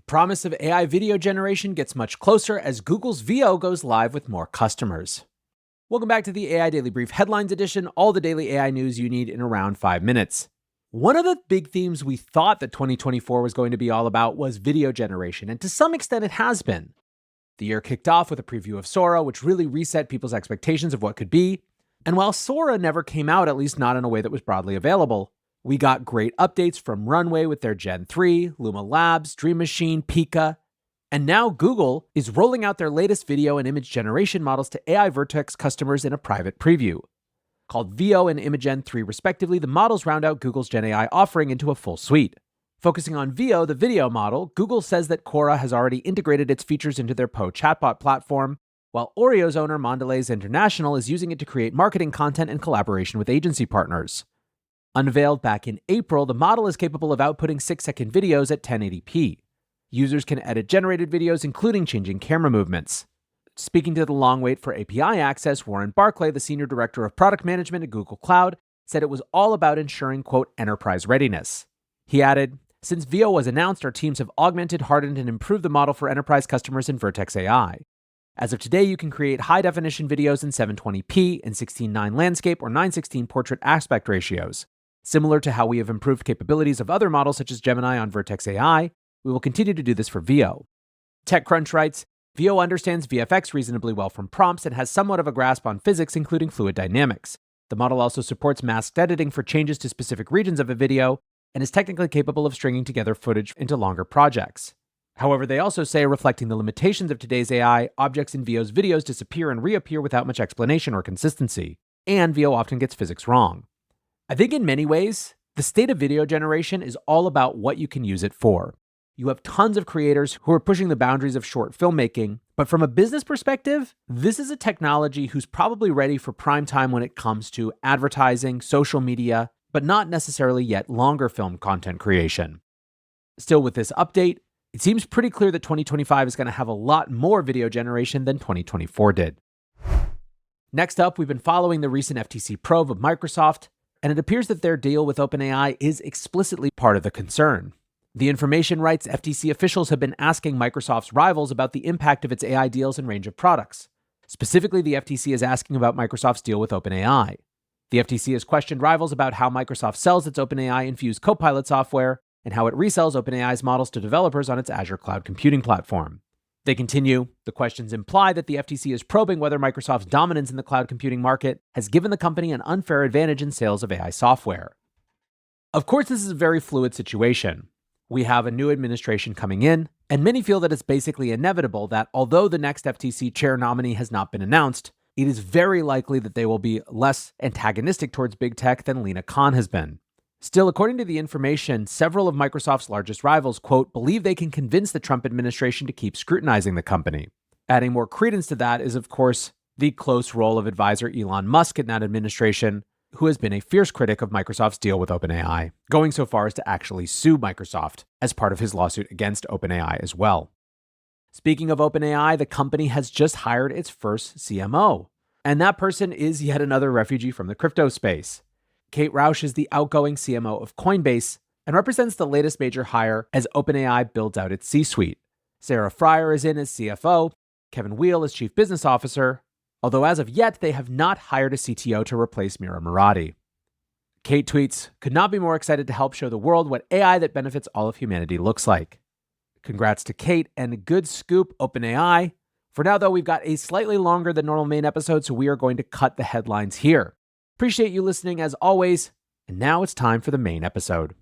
promise of AI video generation gets much closer as Google's VO goes live with more customers. Welcome back to the AI Daily Brief Headlines Edition, all the daily AI news you need in around 5 minutes. One of the big themes we thought that 2024 was going to be all about was video generation, and to some extent it has been. The year kicked off with a preview of Sora, which really reset people's expectations of what could be. And while Sora never came out, at least not in a way that was broadly available, we got great updates from Runway with their Gen 3, Luma Labs, Dream Machine, Pika, and now Google is rolling out their latest video and image generation models to AI Vertex customers in a private preview. Called VO and Imagen 3 respectively, the models round out Google's Gen AI offering into a full suite. Focusing on VO, the video model, Google says that Quora has already integrated its features into their Poe chatbot platform, while Oreo's owner Mondelez International is using it to create marketing content in collaboration with agency partners. Unveiled back in April, the model is capable of outputting 6-second videos at 1080p. Users can edit generated videos, including changing camera movements. Speaking to the long wait for API access, Warren Barclay, the Senior Director of Product Management at Google Cloud, said it was all about ensuring, quote, enterprise readiness. He added, since VO was announced, our teams have augmented, hardened, and improved the model for enterprise customers in Vertex AI. As of today, you can create high-definition videos in 720p and 16:9 landscape or 9:16 portrait aspect ratios. Similar to how we have improved capabilities of other models such as Gemini on Vertex AI, we will continue to do this for VO. TechCrunch writes, VO understands VFX reasonably well from prompts and has somewhat of a grasp on physics, including fluid dynamics. The model also supports masked editing for changes to specific regions of a video and is technically capable of stringing together footage into longer projects. However, they also say, reflecting the limitations of today's AI, objects in VO's videos disappear and reappear without much explanation or consistency, and VO often gets physics wrong. I think in many ways, the state of video generation is all about what you can use it for. You have tons of creators who are pushing the boundaries of short filmmaking, but from a business perspective, this is a technology who's probably ready for prime time when it comes to advertising, social media, but not necessarily yet longer film content creation. Still, with this update, it seems pretty clear that 2025 is going to have a lot more video generation than 2024 did. Next up, we've been following the recent FTC probe of Microsoft, and it appears that their deal with OpenAI is explicitly part of the concern. The Information writes FTC officials have been asking Microsoft's rivals about the impact of its AI deals and range of products. Specifically, the FTC is asking about Microsoft's deal with OpenAI. The FTC has questioned rivals about how Microsoft sells its OpenAI-infused Copilot software and how it resells OpenAI's models to developers on its Azure cloud computing platform. They continue, the questions imply that the FTC is probing whether Microsoft's dominance in the cloud computing market has given the company an unfair advantage in sales of AI software. Of course, this is a very fluid situation. We have a new administration coming in, and many feel that it's basically inevitable that although the next FTC chair nominee has not been announced, it is very likely that they will be less antagonistic towards big tech than Lina Khan has been. Still, according to the Information, several of Microsoft's largest rivals, quote, believe they can convince the Trump administration to keep scrutinizing the company. Adding more credence to that is, of course, the close role of advisor Elon Musk in that administration, who has been a fierce critic of Microsoft's deal with OpenAI, going so far as to actually sue Microsoft as part of his lawsuit against OpenAI as well. Speaking of OpenAI, the company has just hired its first CMO, and that person is yet another refugee from the crypto space. Kate Rausch is the outgoing CMO of Coinbase and represents the latest major hire as OpenAI builds out its C-suite. Sarah Fryer is in as CFO, Kevin Weil as Chief Business Officer, although as of yet they have not hired a CTO to replace Mira Murati. Kate tweets, could not be more excited to help show the world what AI that benefits all of humanity looks like. Congrats to Kate, and good scoop, OpenAI. For now, though, we've got a slightly longer than normal main episode, so we are going to cut the headlines here. Appreciate you listening as always, and now it's time for the main episode.